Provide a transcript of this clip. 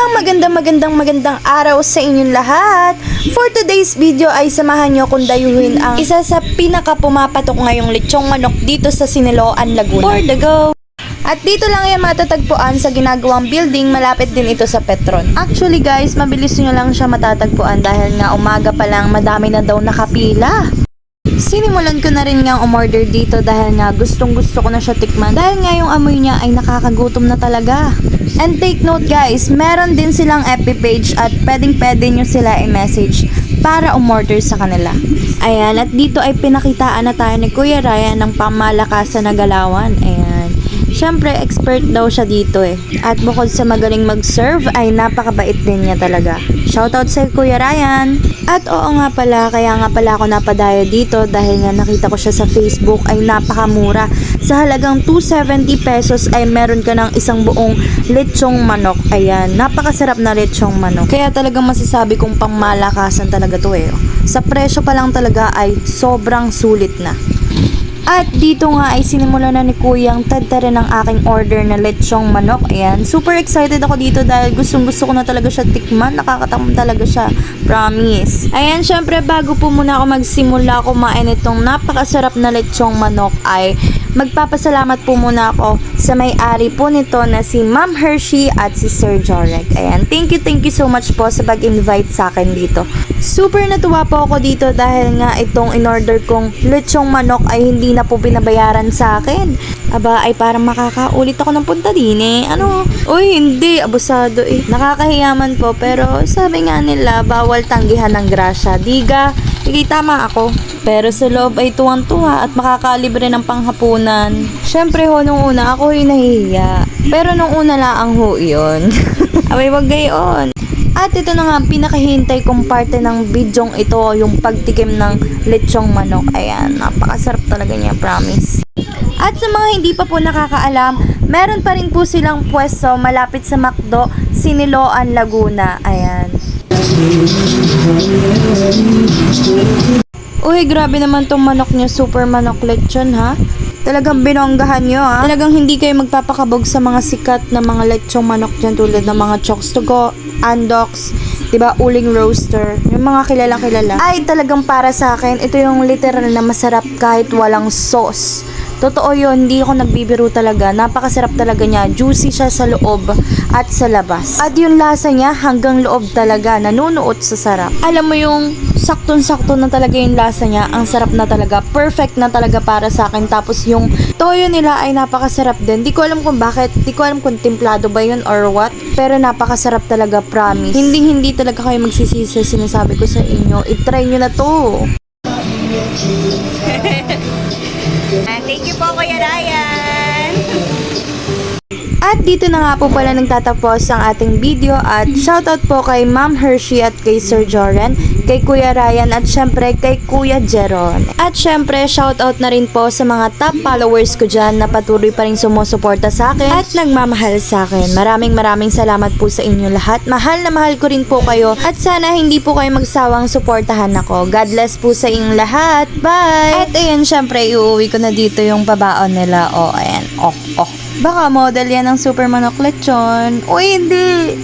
Magandang araw sa inyong lahat. For today's video ay samahan nyo kung dayuhin ang isa sa pinaka pumapatok ngayong lechong manok dito sa Siniloan, Laguna. For the go! At dito lang yan matatagpuan sa ginagawang building, malapit din ito sa Petron. Actually guys, mabilis nyo lang siya matatagpuan dahil nga umaga pa lang madami na daw nakapila. Sinimulan ko na rin nga umorder dito dahil nga gustong gusto ko na siya tikman dahil nga yung amoy niya ay nakakagutom na talaga. And take note guys, meron din silang FB page at pwede nyo sila i-message para umorder sa kanila. Ayan, at dito ay pinakitaan na tayo ni Kuya Ryan ng pamalakasan na galawan. Ayan. Siyempre, expert daw siya dito eh. At bukod sa magaling mag-serve, ay napakabait din niya talaga. Shoutout sa Kuya Ryan! At oo nga pala, kaya nga pala ako napadayo dito dahil nga nakita ko siya sa Facebook ay napakamura. Sa halagang 270 pesos ay meron ka ng isang buong lechong manok. Ayan, napakasarap na lechong manok. Kaya talagang masasabi kong pangmalakasan talaga to eh. Sa presyo pa lang talaga ay sobrang sulit na. At dito nga ay sinimula na ni Kuyang tadtarin ang aking order na lechong manok. Ayan, super excited ako dito dahil gustong gusto ko na talaga siya tikman. Nakakatakam talaga siya, promise. Ayan, syempre bago po muna ako magsimula kumain itong napakasarap na lechong manok ay magpapasalamat po muna ako sa may-ari po nito na si Ma'am Hershey at si Sir Jorek. Ayan, thank you so much po sa pag-invite sa akin dito. Super natuwa po ako dito dahil nga itong in-order kong lechong manok ay hindi na po binabayaran sa akin. Aba, ay parang makakaulit ako ng punta din eh. Ano? Uy, hindi. Abusado eh. Nakakahiyaman po pero sabi nga nila bawal tanggihan ng grasya. Diga, tama ako. Pero sa loob ay tuwang-tuwa at makakalibre ng panghapunan. Syempre ho, nung una ako yung nahihiya. Pero nung una lang ho yun. Abay, wag gayon. At ito na nga, pinakahintay kong parte ng bidyong ito, yung pagtikim ng lechong manok. Ayan, napakasarap talaga niya, promise. At sa mga hindi pa po nakakaalam, meron pa rin po silang pwesto malapit sa McDo, Siniloan, Laguna. Ayan. Uy, grabe naman tong manok niya, super manok lechon ha. Talagang binonggahan nyo ha. Talagang hindi kayo magpapakabog sa mga sikat na mga lechong manok dyan tulad ng mga Chokes to Go, Andox, diba, Uling Roaster, yung mga kilalang kilala. Ay talagang para sa akin, ito yung literal na masarap kahit walang sauce. Totoo yun, hindi ako nagbibiro talaga. Napakasarap talaga niya. Juicy siya sa loob at sa labas. At yung lasa niya hanggang loob talaga. Nanunuot sa sarap. Alam mo yung saktong-sakto na talaga yung lasa niya. Ang sarap na talaga. Perfect na talaga para sa akin. Tapos yung toyo nila ay napakasarap din. Di ko alam kung bakit. Di ko alam kung templado ba yun or what. Pero napakasarap talaga, promise. Hindi talaga kayo magsisisi. Sinasabi ko sa inyo. I-try nyo na to. Thank you po, Kuya Ryan. At dito na nga po pala nagtatapos ang ating video at shoutout po kay Ma'am Hershey at kay Sir Joren, kay Kuya Ryan at syempre kay Kuya Jeron. At syempre shoutout na rin po sa mga top followers ko dyan na patuloy pa rin sumusuporta sa akin at nagmamahal sa akin. Maraming salamat po sa inyo lahat. Mahal na mahal ko rin po kayo at sana hindi po kayo magsawang suportahan ako. God bless po sa inyong lahat. Bye! At ayan, syempre iuwi ko na dito yung babaon nila. Oh, ayan. Oh. Baka model yan ng super manok lechon. Uy, hindi!